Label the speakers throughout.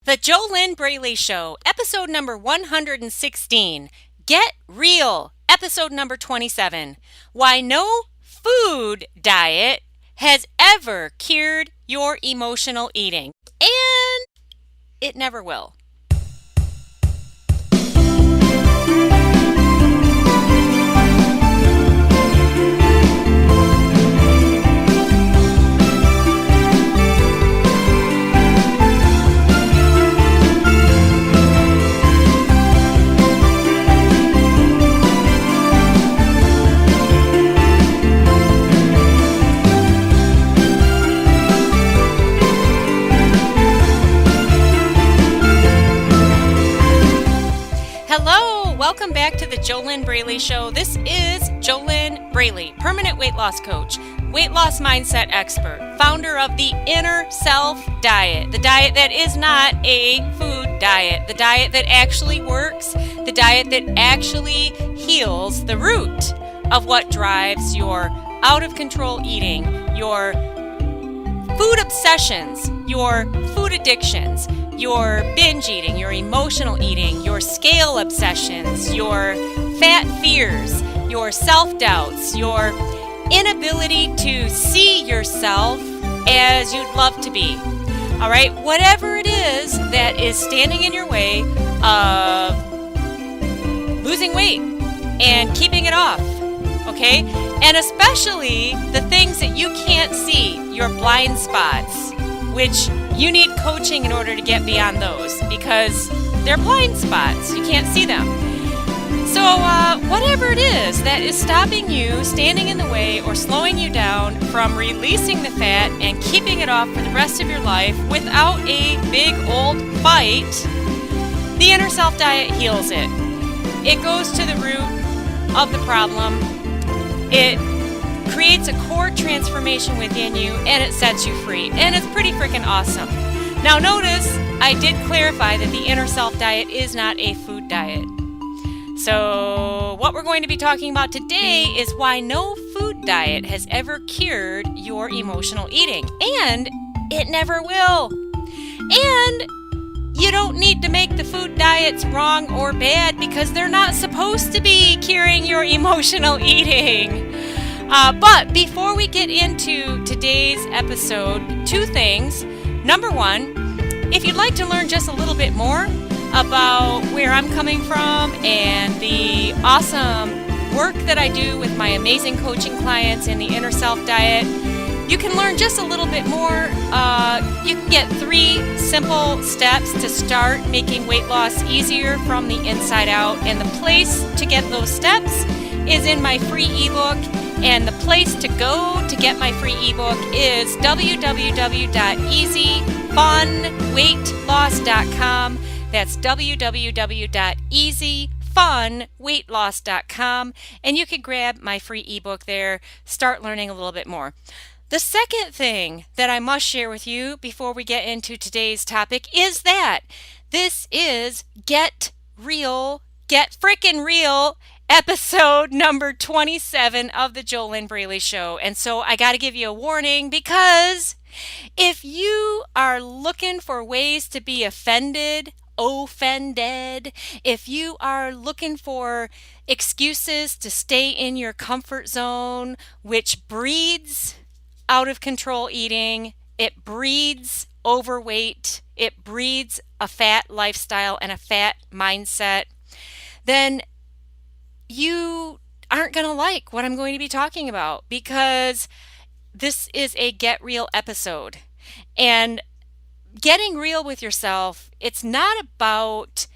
Speaker 1: The JoLynn Braley Show, episode number 116. Get Real, episode number 27. Why no food diet has ever cured your emotional eating. And it never will. Hello, welcome back to the JoLynn Braley Show. This is JoLynn Braley, permanent weight loss coach, weight loss mindset expert, founder of the Inner Self Diet, the diet that is not a food diet, the diet that actually works, the diet that actually heals the root of what drives your out of control eating, your food obsessions, your food addictions, your binge eating, your emotional eating, your scale obsessions, your fat fears, your self-doubts, your inability to see yourself as you'd love to be. All right, whatever it is that is standing in your way of losing weight and keeping it off, okay? And especially the things that you can't see, your blind spots, which you need coaching in order to get beyond those because they're blind spots. You can't see them. So whatever it is that is stopping you, standing in the way, or slowing you down from releasing the fat and keeping it off for the rest of your life without a big old fight, the Inner Self Diet heals it. It goes to the root of the problem. It creates a core transformation within you, and it sets you free. And it's pretty freaking awesome. Now notice, I did clarify that the Inner Self Diet is not a food diet. So what we're going to be talking about today is why no food diet has ever cured your emotional eating. And it never will. And you don't need to make the food diets wrong or bad because they're not supposed to be curing your emotional eating. But before we get into today's episode, two things. Number one, if you'd like to learn just a little bit more about where I'm coming from and the awesome work that I do with my amazing coaching clients in the Inner Self Diet, you can learn just a little bit more. You can get 3 simple steps to start making weight loss easier from the inside out. And the place to get those steps is in my free ebook. And the place to go to get my free ebook is www.easyfunweightloss.com. That's www.easyfunweightloss.com. And you can grab my free ebook there, start learning a little bit more. The second thing that I must share with you before we get into today's topic is that this is Get Real, Get Frickin' Real, episode number 27 of the JoLynn Braley Show. And so I got to give you a warning because if you are looking for ways to be offended, if you are looking for excuses to stay in your comfort zone, which breeds out of control eating, it breeds overweight, it breeds a fat lifestyle and a fat mindset, then you aren't going to like what I'm going to be talking about because this is a Get Real episode. And getting real with yourself, it's not about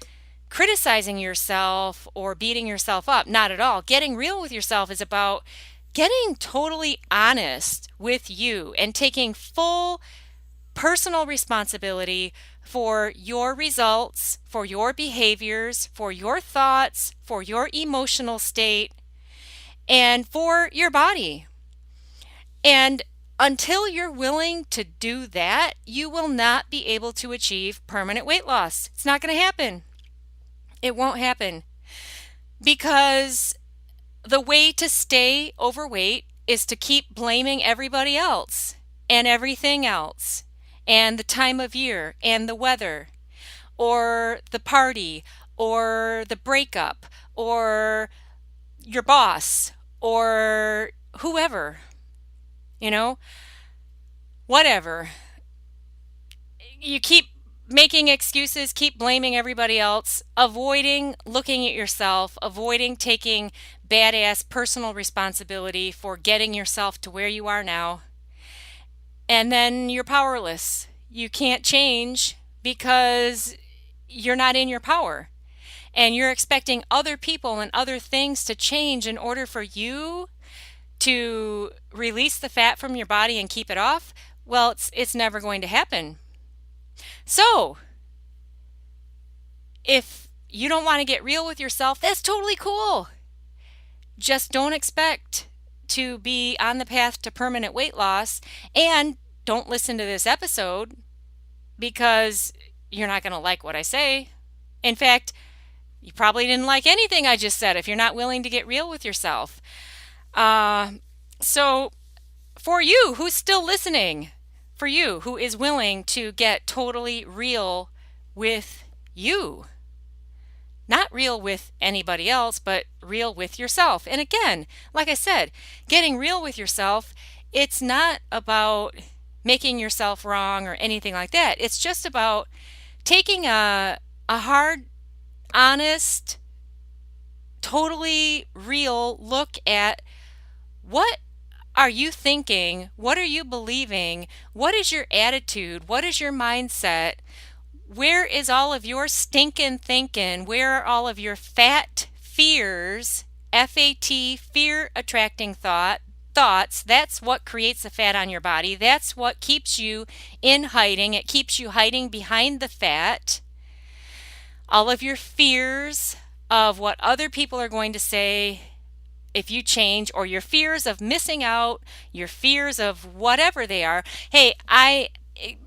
Speaker 1: criticizing yourself or beating yourself up. Not at all. Getting real with yourself is about getting totally honest with you and taking full personal responsibility for your results, for your behaviors, for your thoughts, for your emotional state, and for your body. And until you're willing to do that, you will not be able to achieve permanent weight loss. It's not going to happen. It won't happen. Because the way to stay overweight is to keep blaming everybody else and everything else and the time of year and the weather. or the party or the breakup or your boss or whoever, you know, whatever. You keep making excuses, keep blaming everybody else, avoiding looking at yourself, avoiding taking badass personal responsibility for getting yourself to where you are now. And then you're powerless. You can't change because you're not in your power. And you're expecting other people and other things to change in order for you to release the fat from your body and keep it off. Well, it's never going to happen. So, if you don't want to get real with yourself, that's totally cool. Just don't expect to be on the path to permanent weight loss, and don't listen to this episode because you're not going to like what I say. In fact, you probably didn't like anything I just said if you're not willing to get real with yourself. So for you who's still listening, for you who is willing to get totally real with you, not real with anybody else, but real with yourself. And again, like I said, getting real with yourself, it's not about making yourself wrong or anything like that. It's just about taking a hard, honest, totally real look at what are you thinking? What are you believing? What is your attitude? What is your mindset? Where is all of your stinking thinking? Where are all of your fat fears? F-A-T, fear attracting thoughts. That's what creates the fat on your body. That's what keeps you in hiding. It keeps you hiding behind the fat. All of your fears of what other people are going to say if you change, or your fears of missing out, your fears of whatever they are. Hey,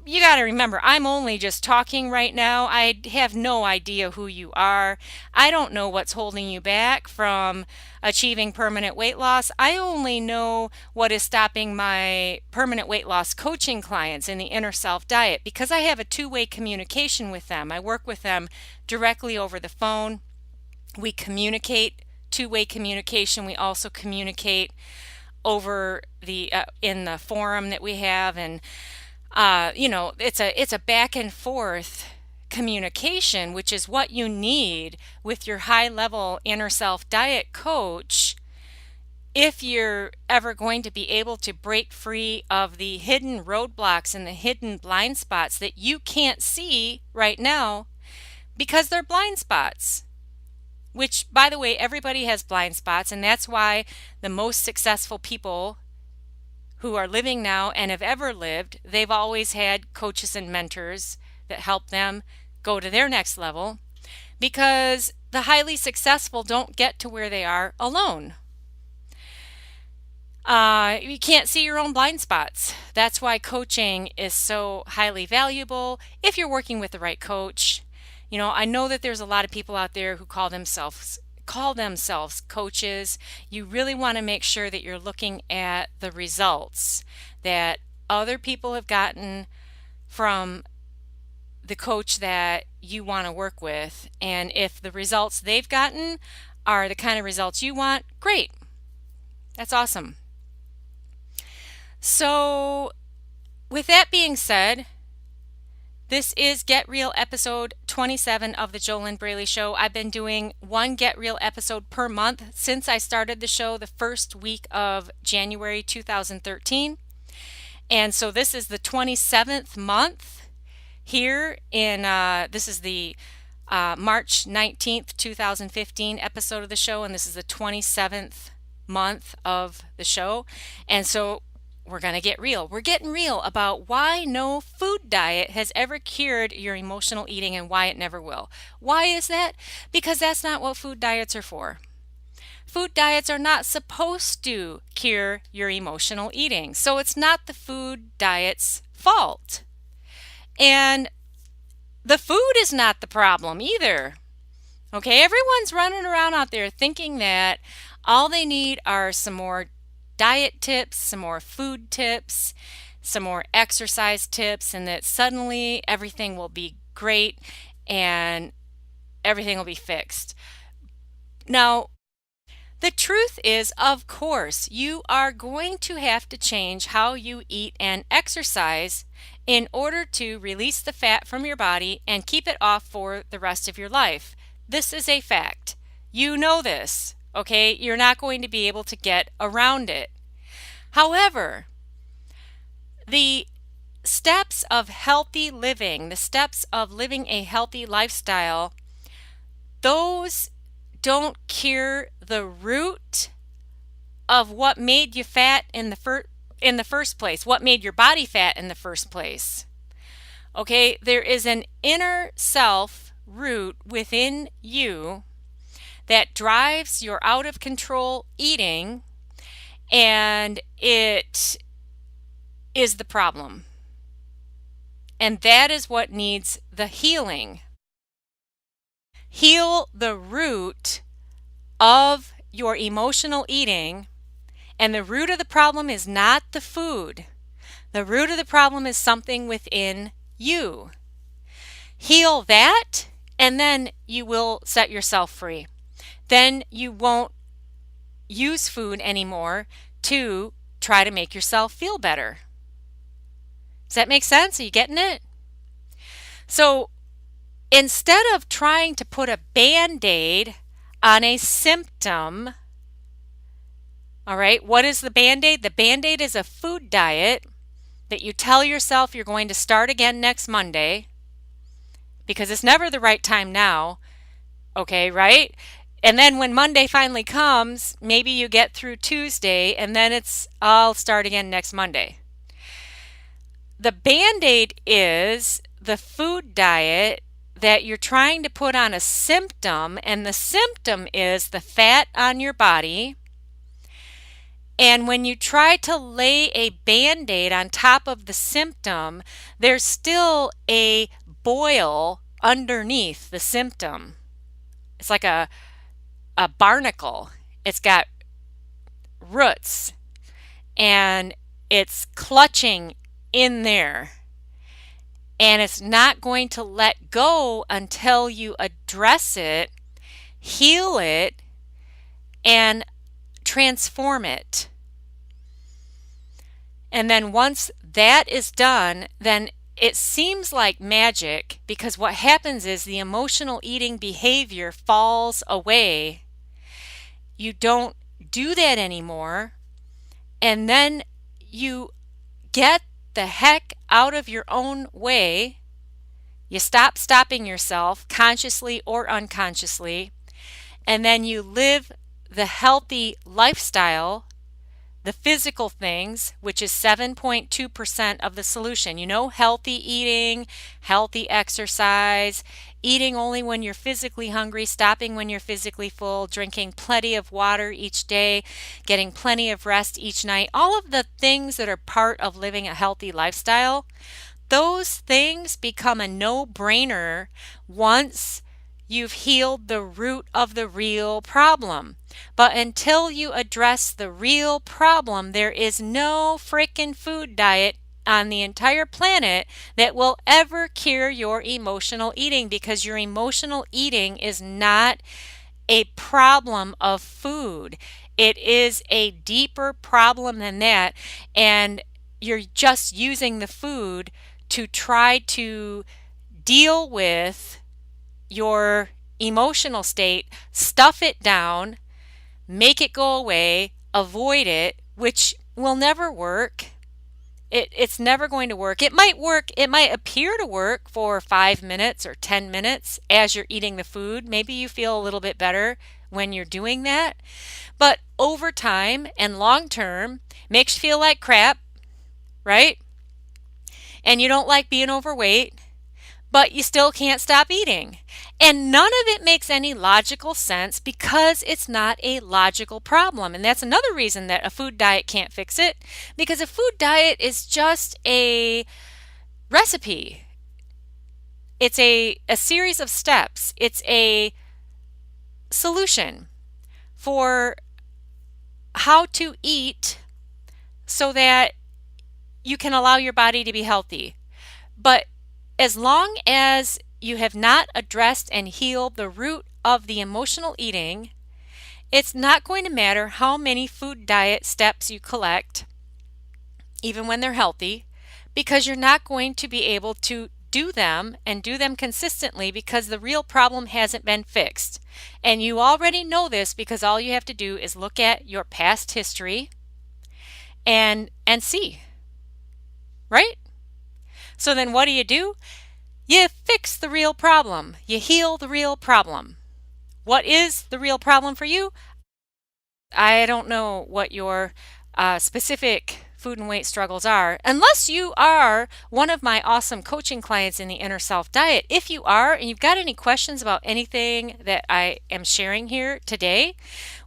Speaker 1: you got to remember, I'm only just talking right now. I have no idea who you are. I don't know what's holding you back from achieving permanent weight loss. I only know what is stopping my permanent weight loss coaching clients in the inner self diet, because I have a two-way communication with them. I work with them directly over the phone. We communicate, two-way communication. We also communicate over the in the forum that we have, and it's a back and forth communication, which is what you need with your high level inner self diet coach if you're ever going to be able to break free of the hidden roadblocks and the hidden blind spots that you can't see right now because they're blind spots. Which, by the way, everybody has blind spots, and that's why the most successful people who are living now and have ever lived, they've always had coaches and mentors that help them go to their next level, because the highly successful don't get to where they are alone. You can't see your own blind spots. That's why coaching is so highly valuable if you're working with the right coach. You know, I know that there's a lot of people out there who call themselves coaches. You really want to make sure that you're looking at the results that other people have gotten from the coach that you want to work with. And if the results they've gotten are the kind of results you want, great. That's awesome. So with that being said, this is Get Real episode 27 of the JoLynn Braley Show. I've been doing one Get Real episode per month since I started the show the first week of January 2013. And so this is the 27th month here in, this is the March 19th, 2015 episode of the show. And this is the 27th month of the show. And so we're going to get real. We're getting real about why no food diet has ever cured your emotional eating and why it never will. Why is that? Because that's not what food diets are for. Food diets are not supposed to cure your emotional eating. So it's not the food diet's fault. And the food is not the problem either. Okay, everyone's running around out there thinking that all they need are some more diet tips, some more food tips, some more exercise tips, and that suddenly everything will be great. and everything will be fixed. Now, the truth is, of course, you are going to have to change how you eat and exercise in order to release the fat from your body and keep it off for the rest of your life. This is a fact. You know this, okay? You're not going to be able to get around it. However, the steps of healthy living, the steps of living a healthy lifestyle, those don't cure the root of what made you fat in the first place, what made your body fat in the first place. Okay, there is an inner self root within you that drives your out of control eating, and it is the problem. And that is what needs the healing. Heal the root of your emotional eating, and the root of the problem is not the food. The root of the problem is something within you. Heal that, and then you will set yourself free. Then you won't use food anymore to try to make yourself feel better. Does that make sense? Are you getting it? So instead of trying to put a Band-Aid on a symptom, all right, what is the Band-Aid? The Band-Aid is a food diet that you tell yourself you're going to start again next Monday, because it's never the right time now, okay, right? And then when Monday finally comes, maybe you get through Tuesday, and then I'll start again next Monday. The Band-Aid is the food diet that you're trying to put on a symptom, and the symptom is the fat on your body. And when you try to lay a Band-Aid on top of the symptom, there's still a boil underneath the symptom. It's like a barnacle. It's got roots, and it's clutching in there. And it's not going to let go until you address it, heal it, and transform it. And then once that is done, then it seems like magic, because what happens is the emotional eating behavior falls away. You don't do that anymore, and then you get the heck out of your own way. You stop stopping yourself, consciously or unconsciously, and then you live the healthy lifestyle, the physical things, which is 7.2% of the solution. You know, healthy eating, healthy exercise, eating only when you're physically hungry, stopping when you're physically full, drinking plenty of water each day, getting plenty of rest each night. All of the things that are part of living a healthy lifestyle, those things become a no-brainer once you've healed the root of the real problem. But until you address the real problem, there is no frickin' food diet on the entire planet that will ever cure your emotional eating, because your emotional eating is not a problem of food. It is a deeper problem than that, and you're just using the food to try to deal with your emotional state, stuff it down, make it go away, avoid it, which will never work. It's never going to work. It might work. It might appear to work for 5 minutes or 10 minutes as you're eating the food. Maybe you feel a little bit better when you're doing that. But over time and long term, makes you feel like crap, right? And you don't like being overweight, but you still can't stop eating. And none of it makes any logical sense, because it's not a logical problem. And that's another reason that a food diet can't fix it, because a food diet is just a recipe. It's a series of steps. It's a solution for how to eat so that you can allow your body to be healthy. But as long as you have not addressed and healed the root of the emotional eating, it's not going to matter how many food diet steps you collect, even when they're healthy, because you're not going to be able to do them and do them consistently because the real problem hasn't been fixed. And you already know this because all you have to do is look at your past history and see, right? So then what do? You fix the real problem. You heal the real problem. What is the real problem for you? I don't know what your specific food and weight struggles are, unless you are one of my awesome coaching clients in the Inner Self Diet. If you are, and you've got any questions about anything that I am sharing here today,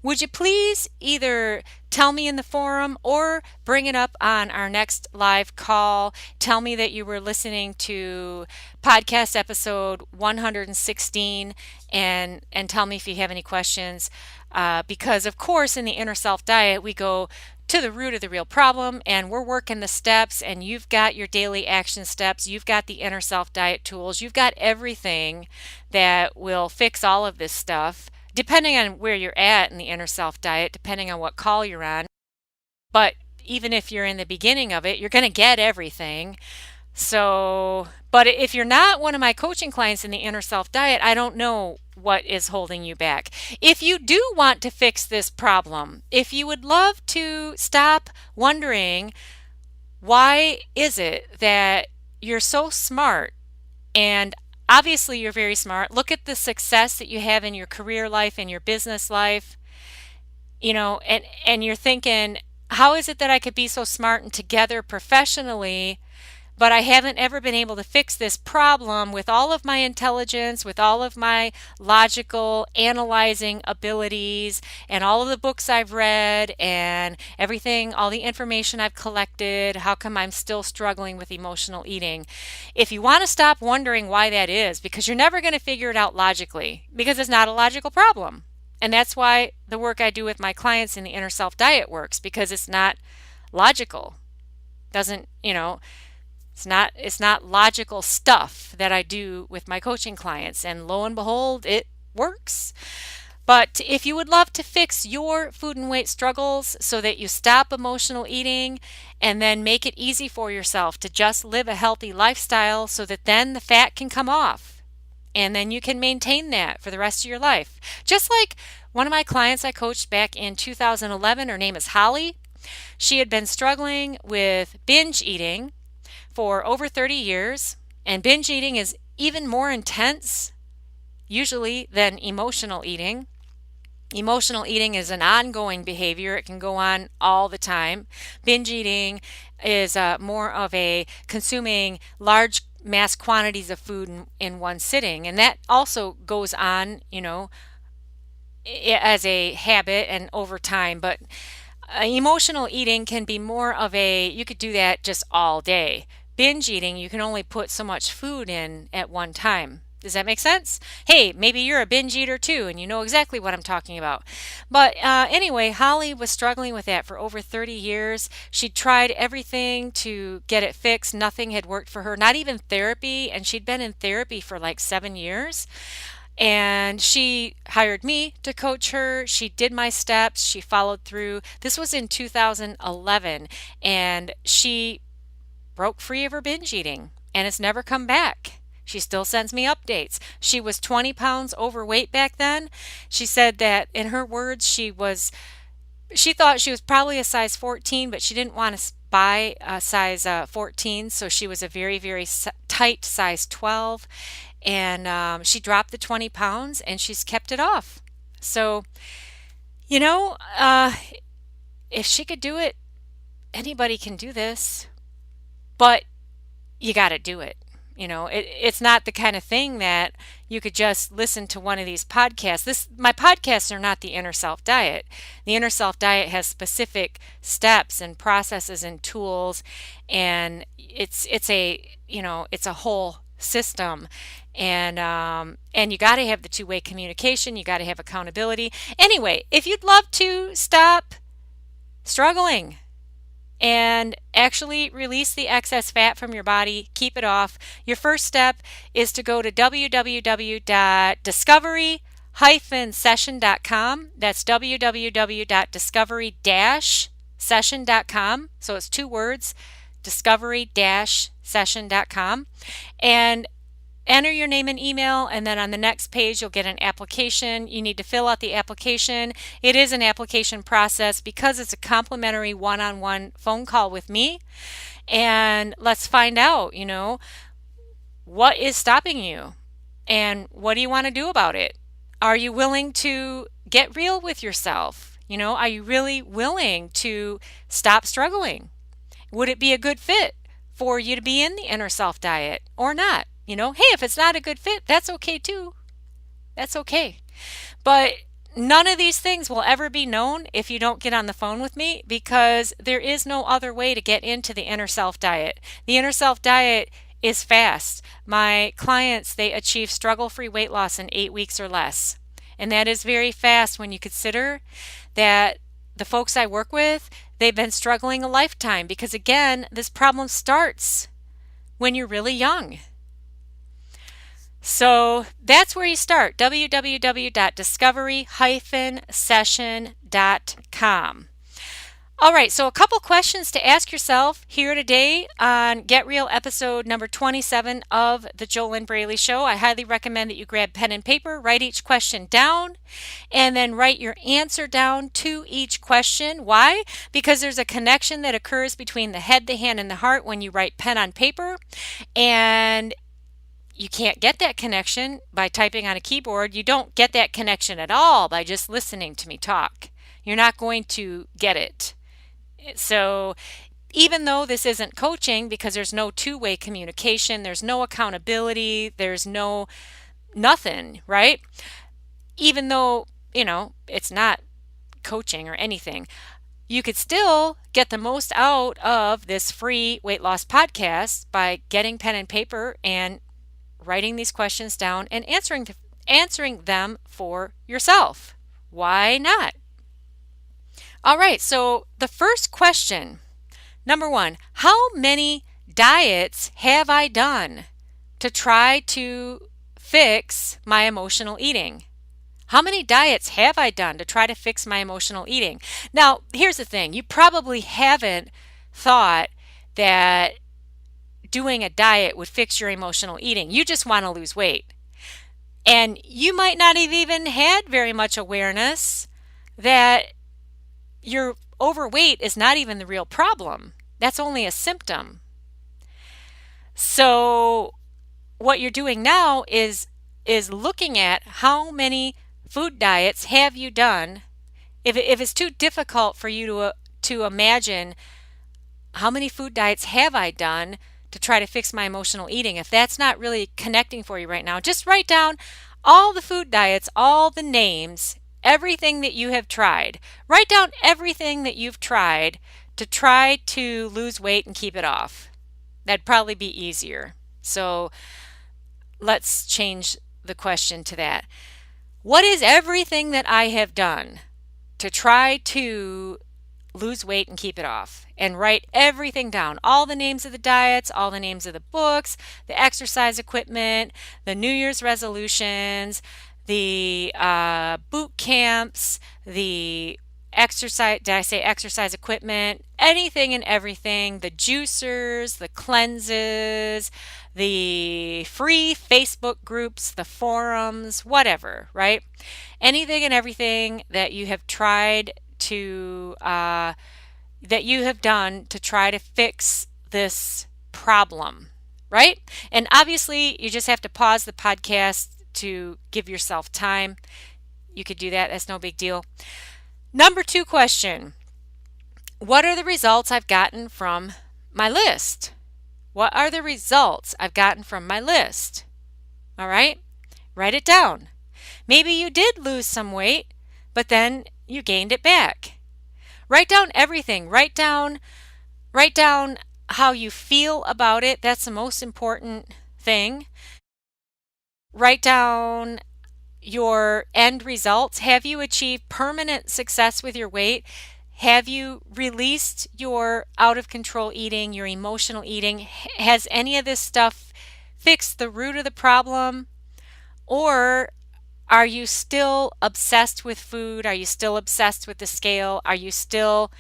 Speaker 1: would you please either tell me in the forum or bring it up on our next live call? Tell me that you were listening to podcast episode 116 and tell me if you have any questions. Because of course in the Inner Self Diet we go to the root of the real problem and we're working the steps, and you've got your daily action steps, you've got the Inner Self Diet tools, you've got everything that will fix all of this stuff, depending on where you're at in the Inner Self Diet, depending on what call you're on. But even if you're in the beginning of it, you're going to get everything. So, but if you're not one of my coaching clients in the Inner Self Diet, I don't know what is holding you back. If you do want to fix this problem, if you would love to stop wondering why is it that you're so smart, and obviously you're very smart, look at the success that you have in your career life and your business life, and you're thinking, how is it that I could be so smart and together professionally, but I haven't ever been able to fix this problem with all of my intelligence, with all of my logical analyzing abilities, and all of the books I've read, and everything, all the information I've collected? How come I'm still struggling with emotional eating? If you want to stop wondering why that is, because you're never going to figure it out logically, because it's not a logical problem. And that's why the work I do with my clients in the Inner Self Diet works, because it's not logical. It's not logical stuff that I do with my coaching clients, and lo and behold, it works. But if you would love to fix your food and weight struggles so that you stop emotional eating and then make it easy for yourself to just live a healthy lifestyle so that then the fat can come off and then you can maintain that for the rest of your life. Just like one of my clients I coached back in 2011, her name is Holly. She had been struggling with binge eating for over 30 years, and binge eating is even more intense usually than emotional eating. Emotional eating is an ongoing behavior. It can go on all the time. Binge eating is more of a consuming large mass quantities of food in one sitting, and that also goes on, as a habit and over time. But emotional eating can be more of you could do that just all day. Binge eating, you can only put so much food in at one time. Does that make sense? Hey, maybe you're a binge eater too, and you know exactly what I'm talking about. But anyway, Holly was struggling with that for over 30 years. She'd tried everything to get it fixed. Nothing had worked for her, not even therapy, and she'd been in therapy for like 7 years. And she hired me to coach her. She did my steps. She followed through. This was in 2011, and she broke free of her binge eating, and it's never come back. She still sends me updates. She was 20 pounds overweight back then. She said that, in her words, she thought she was probably a size 14, but she didn't want to buy a size 14, so she was a very, very tight size 12. And she dropped the 20 pounds and she's kept it off. So, if she could do it, anybody can do this, but you got to do it. It's not the kind of thing that you could just listen to one of these podcasts. My podcasts are not the Inner Self Diet. The Inner Self Diet has specific steps and processes and tools, and it's a whole system. And you got to have the two-way communication. You got to have accountability. Anyway, if you'd love to stop struggling and actually release the excess fat from your body, keep it off. Your first step is to go to www.discovery-session.com. That's www.discovery-session.com. So it's 2 words, discovery-session.com. And enter your name and email, and then on the next page you'll get an application. You need to fill out the application. It is an application process because it's a complimentary one-on-one phone call with me. And let's find out, what is stopping you and what do you want to do about it? Are you willing to get real with yourself? Are you really willing to stop struggling? Would it be a good fit for you to be in the inner self diet or not? Hey, if it's not a good fit, that's okay too. That's okay. But none of these things will ever be known if you don't get on the phone with me, because there is no other way to get into the inner self diet. The inner self diet is fast. My clients, they achieve struggle-free weight loss in 8 weeks or less. And that is very fast when you consider that the folks I work with, they've been struggling a lifetime, because again, this problem starts when you're really young. So that's where you start, www.discovery-session.com. All right, so a couple questions to ask yourself here today on Get Real episode number 27 of the JoLynn Braley Show. I highly recommend that you grab pen and paper, write each question down, and then write your answer down to each question. Why? Because there's a connection that occurs between the head, the hand, and the heart when you write pen on paper, and you can't get that connection by typing on a keyboard. You don't get that connection at all by just listening to me talk. You're not going to get it. So even though this isn't coaching, because there's no two-way communication, there's no accountability, there's nothing, right? Even though, it's not coaching or anything, you could still get the most out of this free weight loss podcast by getting pen and paper and writing these questions down and answering them for yourself. Why not? All right, so the first question, number 1, how many diets have I done to try to fix my emotional eating? How many diets have I done to try to fix my emotional eating? Now, here's the thing. You probably haven't thought that doing a diet would fix your emotional eating. You just want to lose weight. And you might not have even had very much awareness that your overweight is not even the real problem. That's only a symptom. So what you're doing now is looking at how many food diets have you done. If it's too difficult for you to imagine how many food diets have I done to try to fix my emotional eating, if that's not really connecting for you right now, just write down all the food diets, all the names, everything that you have tried. Write down everything that you've tried to try to lose weight and keep it off. That'd probably be easier. So let's change the question to that. What is everything that I have done to try to lose weight and keep it off? And write everything down. All the names of the diets, all the names of the books, the exercise equipment, the New Year's resolutions, the boot camps, the exercise, did I say exercise equipment? Anything and everything, the juicers, the cleanses, the free Facebook groups, the forums, whatever, right? Anything and everything that you have tried to, that you have done to try to fix this problem, right? And obviously, you just have to pause the podcast to give yourself time. You could do that. That's no big deal. Number 2 question. What are the results I've gotten from my list? What are the results I've gotten from my list? All right? Write it down. Maybe you did lose some weight, but then you gained it back. Write down everything. Write down how you feel about it. That's the most important thing. Write down your end results. Have you achieved permanent success with your weight? Have you released your out of control eating, your emotional eating? Has any of this stuff fixed the root of the problem? Or are you still obsessed with food? Are you still obsessed with the scale? Are you still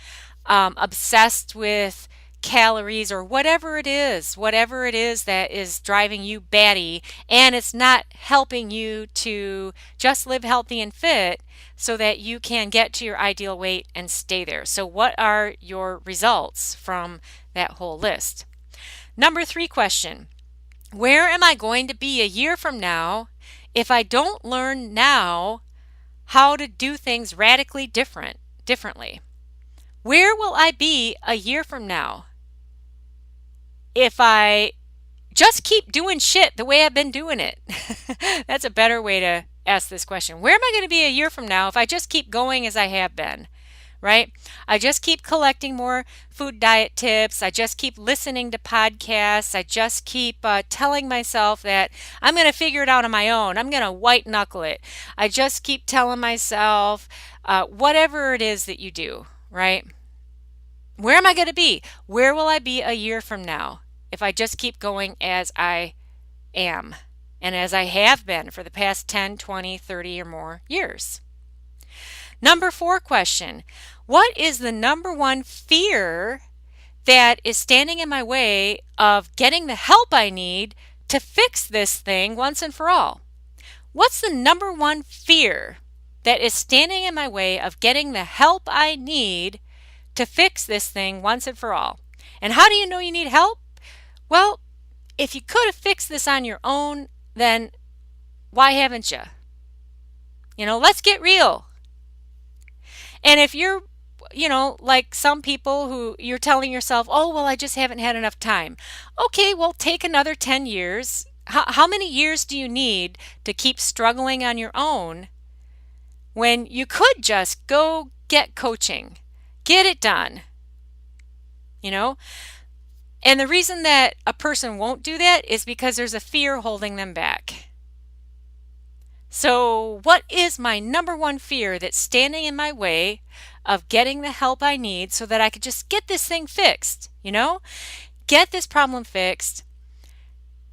Speaker 1: obsessed with calories or whatever it is that is driving you batty, and it's not helping you to just live healthy and fit so that you can get to your ideal weight and stay there? So what are your results from that whole list? Number 3 question: where am I going to be a year from now if I don't learn now how to do things radically differently? Where will I be a year from now if I just keep doing shit the way I've been doing it? That's a better way to ask this question. Where am I going to be a year from now if I just keep going as I have been? Right? I just keep collecting more food diet tips. I just keep listening to podcasts. I just keep telling myself that I'm going to figure it out on my own. I'm going to white knuckle it. I just keep telling myself whatever it is that you do, right? Where am I going to be? Where will I be a year from now if I just keep going as I am and as I have been for the past 10, 20, 30 or more years? Number 4 question: what is the number one fear that is standing in my way of getting the help I need to fix this thing once and for all? What's the number one fear that is standing in my way of getting the help I need to fix this thing once and for all? And how do you know you need help? Well, if you could have fixed this on your own, then why haven't you? Let's get real. And if you're, like some people who you're telling yourself, oh, well, I just haven't had enough time. Okay, well, take another 10 years. How many years do you need to keep struggling on your own when you could just go get coaching, get it done? And the reason that a person won't do that is because there's a fear holding them back. So what is my number one fear that's standing in my way of getting the help I need so that I could just get this thing fixed, get this problem fixed,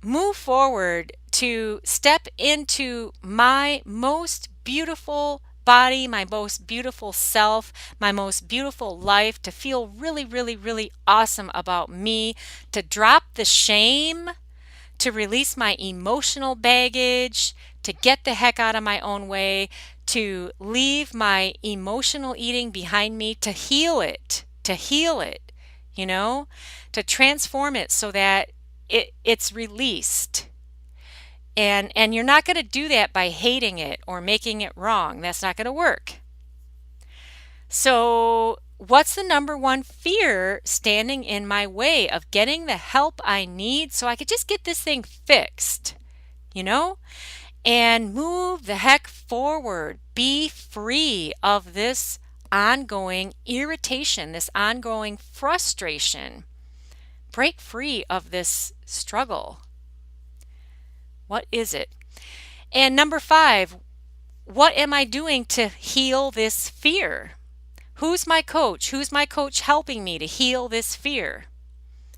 Speaker 1: move forward to step into my most beautiful body, my most beautiful self, my most beautiful life, to feel really, really, really awesome about me, to drop the shame, to release my emotional baggage, to get the heck out of my own way, to leave my emotional eating behind me, to heal it, to transform it so that it's released. And you're not going to do that by hating it or making it wrong. That's not going to work. So what's the number one fear standing in my way of getting the help I need so I could just get this thing fixed, and move the heck forward? Be free of this ongoing irritation, this ongoing frustration. Break free of this struggle. What is it? And number 5, what am I doing to heal this fear? Who's my coach? Who's my coach helping me to heal this fear?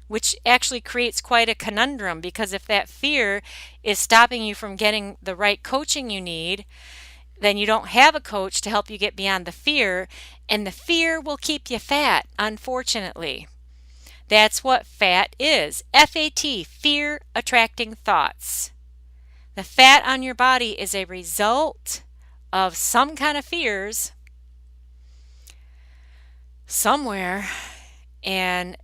Speaker 1: Which actually creates quite a conundrum, because if that fear is stopping you from getting the right coaching you need, then you don't have a coach to help you get beyond the fear, and the fear will keep you fat, unfortunately. That's what fat is. F-A-T, fear attracting thoughts. The fat on your body is a result of some kind of fears somewhere, and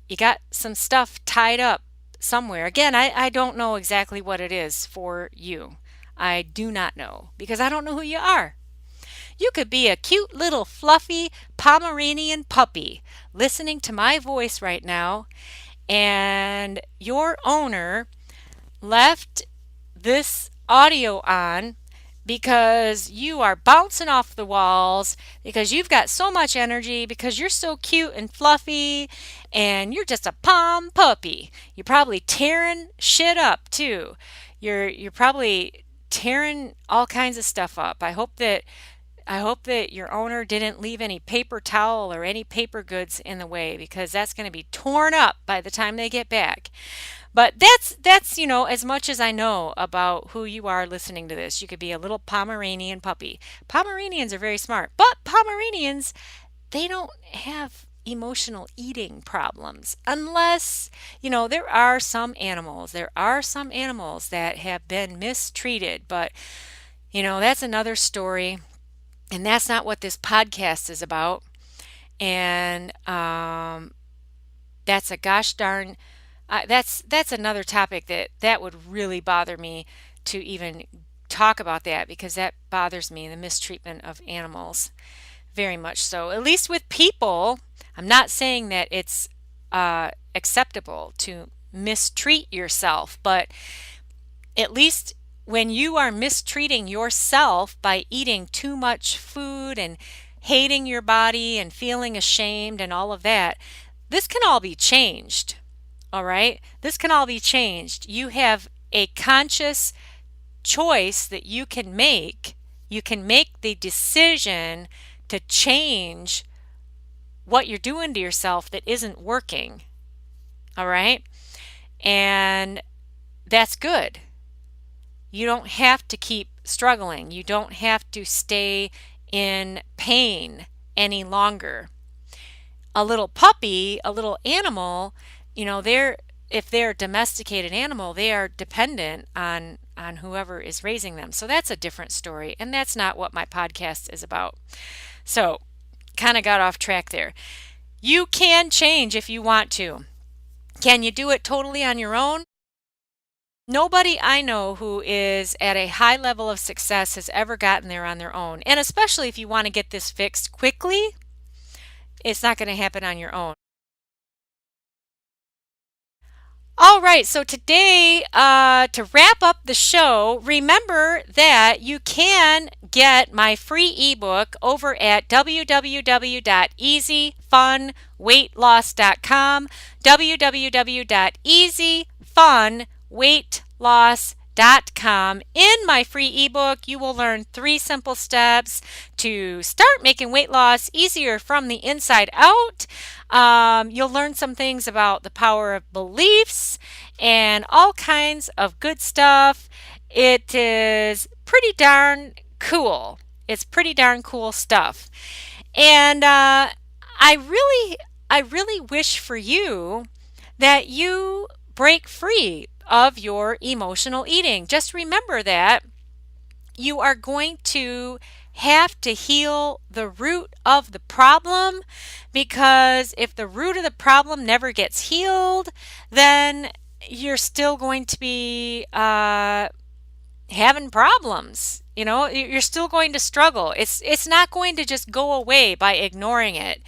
Speaker 1: you got some stuff tied up somewhere. Again, I don't know exactly what it is for you. I do not know, because I don't know who you are. You could be a cute little fluffy Pomeranian puppy listening to my voice right now, and your owner left this audio on because you are bouncing off the walls, because you've got so much energy, because you're so cute and fluffy, and you're just a pom puppy. You're probably tearing shit up too. You're probably tearing all kinds of stuff up. I hope that I hope that your owner didn't leave any paper towel or any paper goods in the way, because that's going to be torn up by the time they get back. But that's as much as I know about who you are listening to this. You could be a little Pomeranian puppy. Pomeranians are very smart, but Pomeranians, they don't have emotional eating problems unless, there are some animals. There are some animals that have been mistreated, but that's another story, and that's not what this podcast is about. And that's a gosh darn that's another topic that would really bother me to even talk about, that because that bothers me, the mistreatment of animals, very much so. At least with people, I'm not saying that it's acceptable to mistreat yourself, but at least when you are mistreating yourself by eating too much food and hating your body and feeling ashamed and all of that, this can all be changed. All right? This can all be changed. You have a conscious choice that you can make. You can make the decision to change what you're doing to yourself that isn't working. All right? And that's good. You don't have to keep struggling. You don't have to stay in pain any longer. A little puppy, a little animal, if they're a domesticated animal, they are dependent on whoever is raising them. So that's a different story, and that's not what my podcast is about. So, kind of got off track there. You can change if you want to. Can you do it totally on your own? Nobody I know who is at a high level of success has ever gotten there on their own. And especially if you want to get this fixed quickly, it's not going to happen on your own. All right, so today, to wrap up the show, remember that you can get my free ebook over at www.easyfunweightloss.com, www.easyfunweightloss.com. In my free ebook, you will learn 3 simple steps to start making weight loss easier from the inside out. You'll learn some things about the power of beliefs and all kinds of good stuff. It is pretty darn cool. It's pretty darn cool stuff. And I really wish for you that you break free of your emotional eating. Just remember that you are going to have to heal the root of the problem, because if the root of the problem never gets healed, then you're still going to be having problems. You're still going to struggle. It's not going to just go away by ignoring it.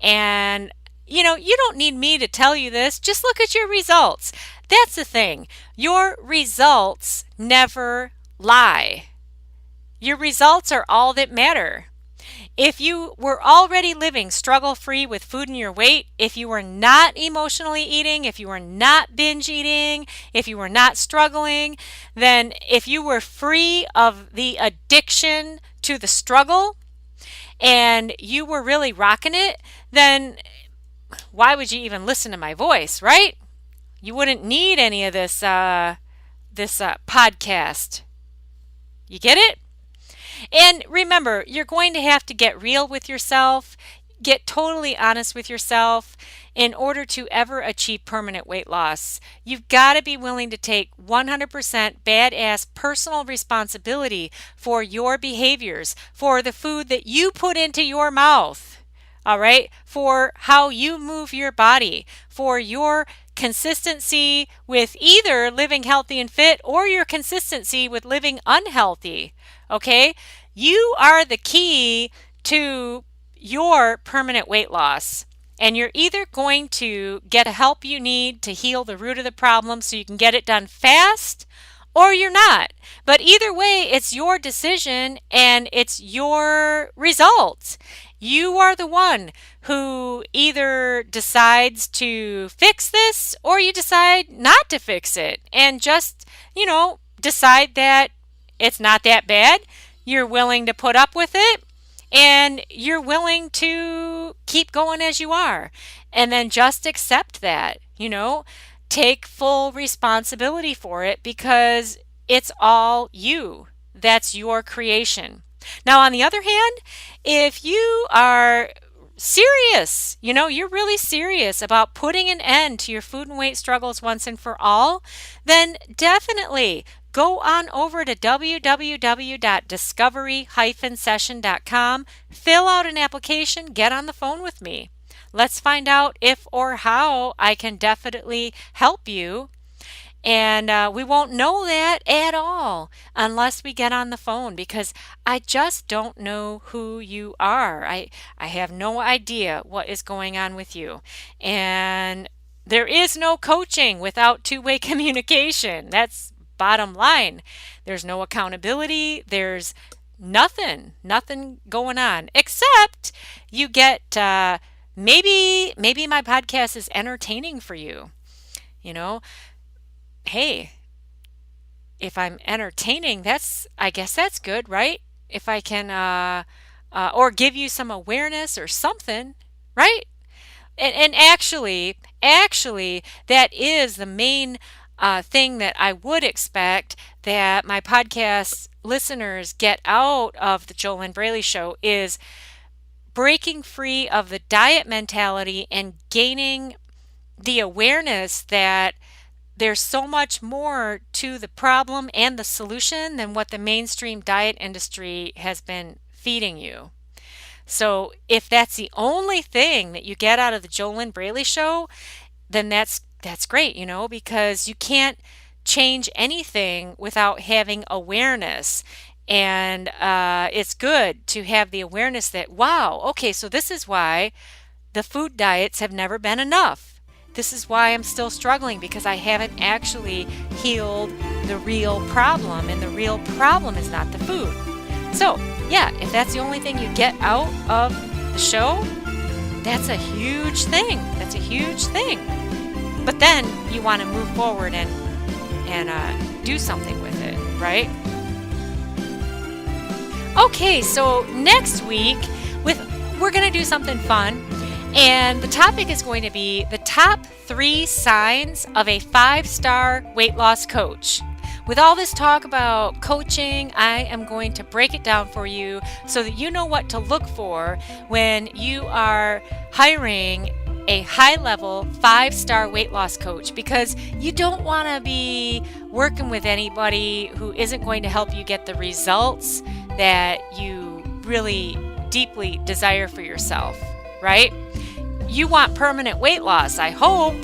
Speaker 1: And you don't need me to tell you this. Just look at your results. That's the thing. Your results never lie. Your results are all that matter. If you were already living struggle-free with food and your weight, if you were not emotionally eating, if you were not binge eating, if you were not struggling, then if you were free of the addiction to the struggle and you were really rocking it, then why would you even listen to my voice, right? You wouldn't need any of this podcast. You get it? And remember, you're going to have to get real with yourself, get totally honest with yourself in order to ever achieve permanent weight loss. You've got to be willing to take 100% badass personal responsibility for your behaviors, for the food that you put into your mouth, all right? For how you move your body, for your consistency with either living healthy and fit or your consistency with living unhealthy. Okay? You are the key to your permanent weight loss. And you're either going to get the help you need to heal the root of the problem so you can get it done fast, or you're not. But either way, it's your decision and it's your results. You are the one who either decides to fix this or you decide not to fix it and just, decide that it's not that bad. You're willing to put up with it. and you're willing to keep going as you are. And then just accept that, take full responsibility for it because it's all you. That's your creation. Now, on the other hand, if you are serious, you're really serious about putting an end to your food and weight struggles once and for all, then definitely go on over to www.discovery-session.com, fill out an application, get on the phone with me. Let's find out if or how I can definitely help you. And we won't know that at all unless we get on the phone, because I just don't know who you are. I have no idea what is going on with you. And there is no coaching without two-way communication. That's bottom line. There's no accountability. There's nothing going on, except you get maybe my podcast is entertaining for you. Hey, if I'm entertaining, I guess that's good, right? If I can, or give you some awareness or something, right? And actually, that is the main thing that I would expect that my podcast listeners get out of the JoLynn Braley Show is breaking free of the diet mentality and gaining the awareness that there's so much more to the problem and the solution than what the mainstream diet industry has been feeding you. So if that's the only thing that you get out of the JoLynn Braley Show, then that's great, because you can't change anything without having awareness. And it's good to have the awareness that, wow, okay, so this is why the food diets have never been enough. This is why I'm still struggling, because I haven't actually healed the real problem, and the real problem is not the food. So, yeah, if that's the only thing you get out of the show, that's a huge thing. That's a huge thing. But then you want to move forward and do something with it, right? Okay, so next week we're going to do something fun. And the topic is going to be the top 3 signs of a 5-star weight loss coach. With all this talk about coaching, I am going to break it down for you so that you know what to look for when you are hiring a high-level 5-star weight loss coach, because you don't want to be working with anybody who isn't going to help you get the results that you really deeply desire for yourself, right? You want permanent weight loss, I hope,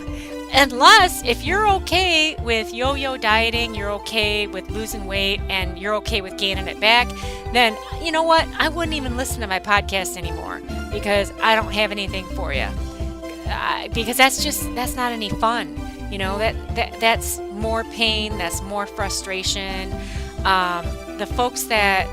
Speaker 1: unless if you're okay with yo-yo dieting, you're okay with losing weight, and you're okay with gaining it back, then you know what? I wouldn't even listen to my podcast anymore, because I don't have anything for you. Because that's not any fun. That's more pain, that's more frustration. The folks that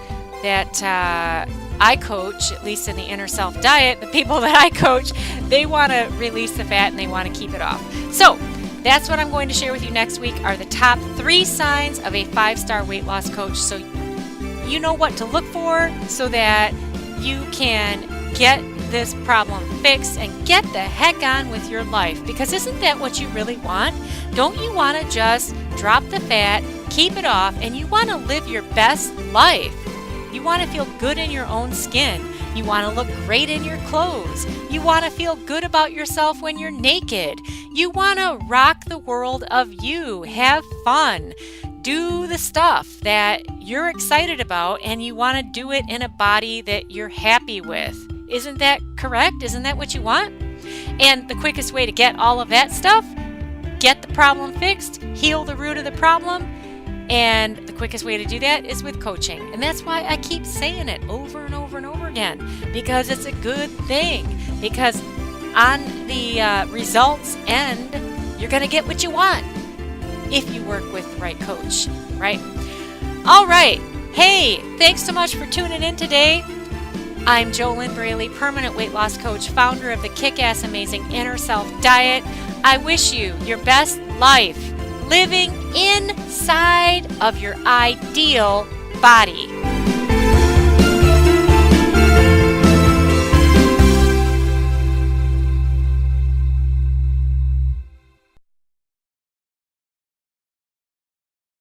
Speaker 1: I coach, at least in the inner self diet, the people that I coach, they want to release the fat and they want to keep it off. So that's what I'm going to share with you next week, are the top 3 signs of a 5-star weight loss coach. So you know what to look for so that you can get this problem fixed and get the heck on with your life. Because isn't that what you really want? Don't you want to just drop the fat, keep it off, and you want to live your best life? You want to feel good in your own skin. You want to look great in your clothes. You want to feel good about yourself when you're naked. You want to rock the world of you. Have fun. Do the stuff that you're excited about, and you want to do it in a body that you're happy with. Isn't that correct? Isn't that what you want? And the quickest way to get all of that stuff, get the problem fixed, heal the root of the problem, and the quickest way to do that is with coaching. And that's why I keep saying it over and over and over again, because it's a good thing. Because on the results end, you're going to get what you want if you work with the right coach, right? All right. Hey, thanks so much for tuning in today. I'm JoLynn Braley, permanent weight loss coach, founder of the Kick-Ass Amazing Inner Self Diet. I wish you your best life living inside of your ideal body.